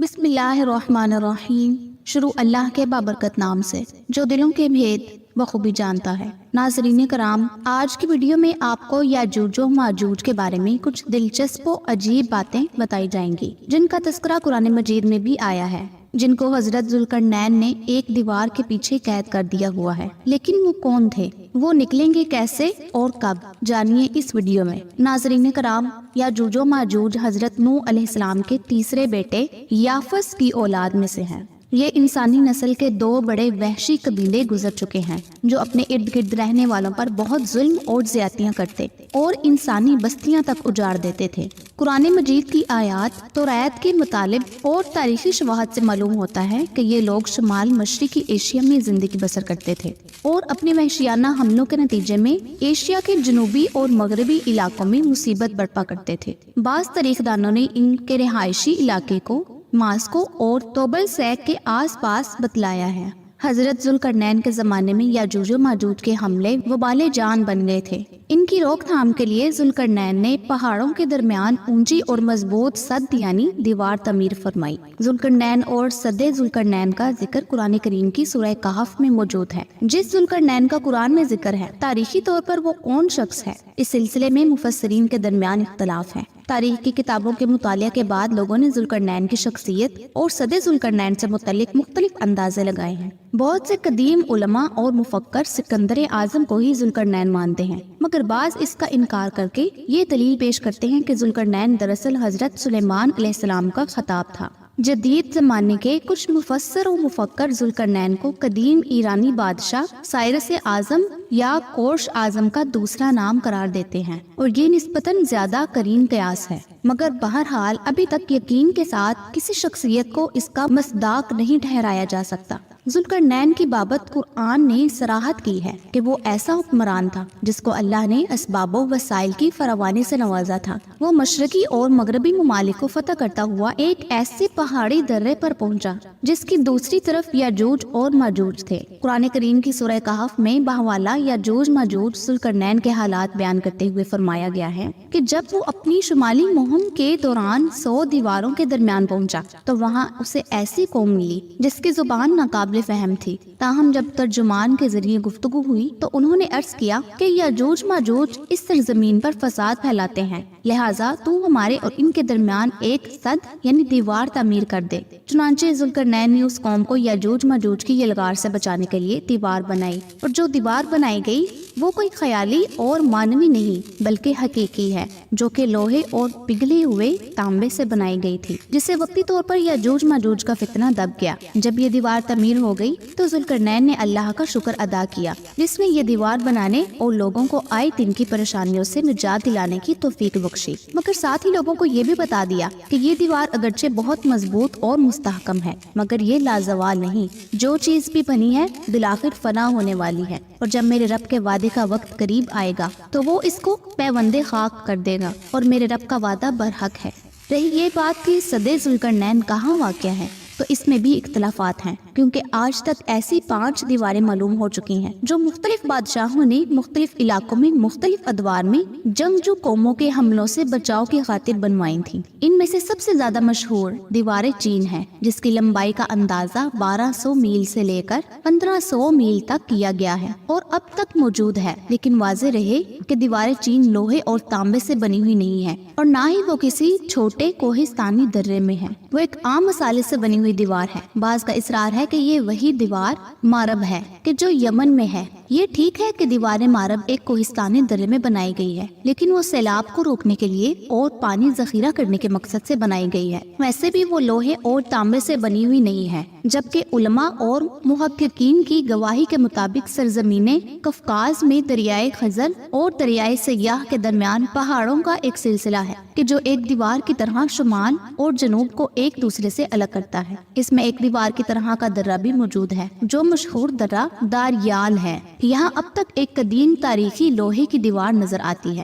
بسم اللہ الرحمن الرحیم۔ شروع اللہ کے بابرکت نام سے جو دلوں کے بھید بخوبی جانتا ہے۔ ناظرین کرام، آج کی ویڈیو میں آپ کو یاجوج و ماجوج کے بارے میں کچھ دلچسپ و عجیب باتیں بتائی جائیں گی، جن کا تذکرہ قرآن مجید میں بھی آیا ہے، جن کو حضرت ذوالقرنین نے ایک دیوار کے پیچھے قید کر دیا ہوا ہے۔ لیکن وہ کون تھے؟ وہ نکلیں گے کیسے اور کب؟ جانیے اس ویڈیو میں۔ ناظرین کرام، یاجوج و ماجوج حضرت نوح علیہ السلام کے تیسرے بیٹے یافس کی اولاد میں سے ہیں۔ یہ انسانی نسل کے دو بڑے وحشی قبیلے گزر چکے ہیں جو اپنے ارد گرد رہنے والوں پر بہت ظلم اور زیادتیاں کرتے اور انسانی بستیاں تک اجاڑ دیتے تھے۔ قرآن مجید کی آیات توریت کے مطالب اور تاریخی شواہد سے معلوم ہوتا ہے کہ یہ لوگ شمال مشرقی ایشیا میں زندگی بسر کرتے تھے اور اپنے وحشیانہ حملوں کے نتیجے میں ایشیا کے جنوبی اور مغربی علاقوں میں مصیبت برپا کرتے تھے۔ بعض تاریخ دانوں نے ان کے رہائشی علاقے کو ماسکو اور توبل سیک کے آس پاس بتلایا ہے۔ حضرت ذوالقرنین کے زمانے میں یاجوج و ماجوج کے حملے وبال جان بن گئے تھے۔ ان کی روک تھام کے لیے ذوالقرنین نے پہاڑوں کے درمیان اونچی اور مضبوط سد یعنی دیوار تعمیر فرمائی۔ ذوالقرنین اور سد ذوالقرنین کا ذکر قرآن کریم کی سورہ کہف میں موجود ہے۔ جس ذوالقرنین کا قرآن میں ذکر ہے، تاریخی طور پر وہ کون شخص ہے، اس سلسلے میں مفسرین کے درمیان اختلاف ہے۔ تاریخ کی کتابوں کے مطالعہ کے بعد لوگوں نے ذوالقرنین کی شخصیت اور سد ذوالقرنین سے متعلق مختلف اندازے لگائے ہیں۔ بہت سے قدیم علماء اور مفکر سکندر اعظم کو ہی ذوالقرنین مانتے ہیں، مگر بعض اس کا انکار کر کے یہ دلیل پیش کرتے ہیں کہ ذوالقرنین دراصل حضرت سلیمان علیہ السلام کا خطاب تھا۔ جدید زمانے کے کچھ مفسر و مفکر ذوالقرنین کو قدیم ایرانی بادشاہ سائرس اعظم یا کورش اعظم کا دوسرا نام قرار دیتے ہیں، اور یہ نسبتاً زیادہ قرین قیاس ہے، مگر بہرحال ابھی تک یقین کے ساتھ کسی شخصیت کو اس کا مصداق نہیں ٹھہرایا جا سکتا۔ ذوالقرنین کی بابت قرآن نے صراحت کی ہے کہ وہ ایسا حکمران تھا جس کو اللہ نے اسباب و وسائل کی فراوانی سے نوازا تھا۔ وہ مشرقی اور مغربی ممالک کو فتح کرتا ہوا ایک ایسے پہاڑی درے پر پہنچا جس کی دوسری طرف یاجوج اور ماجوج تھے۔ قرآن کریم کی سورہ کہف میں بحوالہ یاجوج ماجوج ذوالقرنین کے حالات بیان کرتے ہوئے فرمایا گیا ہے کہ جب وہ اپنی شمالی مہم کے دوران 100 دیواروں کے درمیان پہنچا تو وہاں اسے ایسی قوم ملی جس کی زبان ناقابل فہم تھی۔ تاہم جب ترجمان کے ذریعے گفتگو ہوئی تو انہوں نے عرض کیا کہ یاجوج ماجوج اس سرزمین پر فساد پھیلاتے ہیں، لہٰذا تو ہمارے اور ان کے درمیان ایک سد یعنی دیوار تعمیر کر دے۔ چنانچہ ذوالقرنین نے اس قوم کو یاجوج ماجوج کی یلغار سے بچانے کے لیے دیوار بنائی، اور جو دیوار بنائی گئی وہ کوئی خیالی اور مانوی نہیں بلکہ حقیقی ہے، جو کہ لوہے اور پگھلے ہوئے تانبے سے بنائی گئی تھی، جس سے وقتی طور پر یاجوج ماجوج کا فتنہ دب گیا۔ جب یہ دیوار تعمیر ہو گئی تو ذوالقرنین نے اللہ کا شکر ادا کیا جس نے یہ دیوار بنانے اور لوگوں کو آئے دن کی پریشانیوں سے نجات دلانے کی توفیق بخشی، مگر ساتھ ہی لوگوں کو یہ بھی بتا دیا کہ یہ دیوار اگرچہ بہت مضبوط اور مستحکم ہے مگر یہ لازوال نہیں، جو چیز بھی بنی ہے بالآخر فنا ہونے والی ہے، اور جب میرے رب کے وعدے کا وقت قریب آئے گا تو وہ اس کو پیوندے خاک کر دے گا، اور میرے رب کا وعدہ برحق ہے۔ رہی یہ بات کہ سد ذوالقرنین کہاں واقع ہے تو اس میں بھی اختلافات ہیں، کیونکہ آج تک ایسی 5 دیواریں معلوم ہو چکی ہیں جو مختلف بادشاہوں نے مختلف علاقوں میں مختلف ادوار میں جنگجو قوموں کے حملوں سے بچاؤ کی خاطر بنوائی تھیں۔ ان میں سے سب سے زیادہ مشہور دیوار چین ہے، جس کی لمبائی کا اندازہ 1200 میل سے لے کر 1500 میل تک کیا گیا ہے اور اب تک موجود ہے، لیکن واضح رہے کہ دیوار چین لوہے اور تانبے سے بنی ہوئی نہیں ہے اور نہ ہی وہ کسی چھوٹے کوہستانی درے میں ہے، وہ ایک عام مسالے سے بنی ہوئی دیوار ہے۔ بعض کا اصرار ہے کہ یہ وہی دیوار مارب ہے کہ جو یمن میں ہے۔ یہ ٹھیک ہے کہ دیوار مارب ایک کوہستانی درے میں بنائی گئی ہے، لیکن وہ سیلاب کو روکنے کے لیے اور پانی ذخیرہ کرنے کے مقصد سے بنائی گئی ہے۔ ویسے بھی وہ لوہے اور تانبے سے بنی ہوئی نہیں ہے، جبکہ علماء اور محققین کی گواہی کے مطابق سرزمین قفقاز میں دریائے خزر اور دریائے سیاح کے درمیان پہاڑوں کا ایک سلسلہ ہے کہ جو ایک دیوار کی طرح شمال اور جنوب کو ایک دوسرے سے الگ کرتا ہے۔ اس میں ایک دیوار کی طرح کا درہ بھی موجود ہے جو مشہور درہ داریال ہے۔ یہاں اب تک ایک قدیم تاریخی لوہے کی دیوار نظر آتی ہے۔